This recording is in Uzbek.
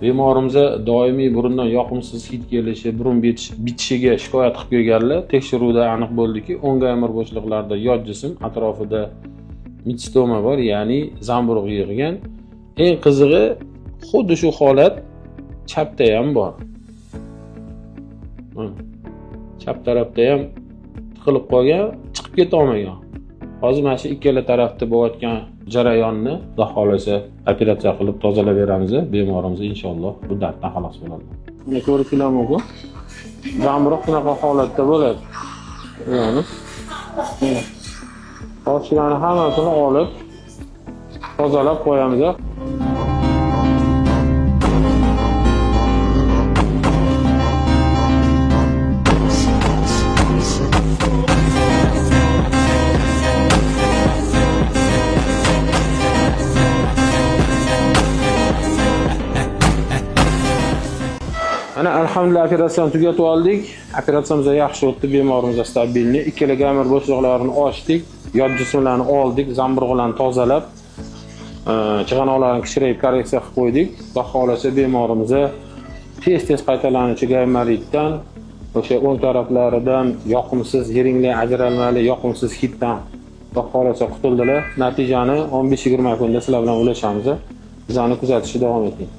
Bemorimizga doimiy burundan yoqimsiz hid kelishi, burun bitishiga shikoyat qilib kelganlar. Tekshiruvda aniq bo'ldiki, o'ng gamir bo'shliqlarida yot jism atrofida mitstoma bor, ya'ni zamburug' yig'gan. Eng qizig'i, xuddi shu holat chapda ham bor. Chap tarafda ham tiqilib qolgan, chiqib keta olmagan. Hozir mana shu ikkala tarafda bo'layotgan jarayonni Xudo xolasa operatsiya qilib tozalab beramiz. Bemorimiz inshaalloh bu darddan xalos bo'ladi. Buni ko'rishinglar mumkin. Zamburug' shunaqa holatda bo'ladi. Ya'ni Hoshiyani hammasini olib tozalab qo'yamiz. Ana alhamdulillah operatsiyani tugatib oldik. Operatsiyamiz yaxshi o'tdi, bemorimiz stabilni. Ikkala gamir bo'shliqlarini ochdik, yot jismlarni oldik, zamburug'larni tozalab, chig'anoqlarni kichrayib korreksiya qilib qo'ydik. Xudo xolasa bemorimizga tez qaytalanuvchi gameritdan, o'sha o'ng taraflaridan yoqimsiz, yiringli, ajralmali, yoqimsiz hiddan Xudo xolasa qutuldilar. Natijani 15-20 kunda sizlar bilan ulashamiz. Bizani kuzatishda davom eting.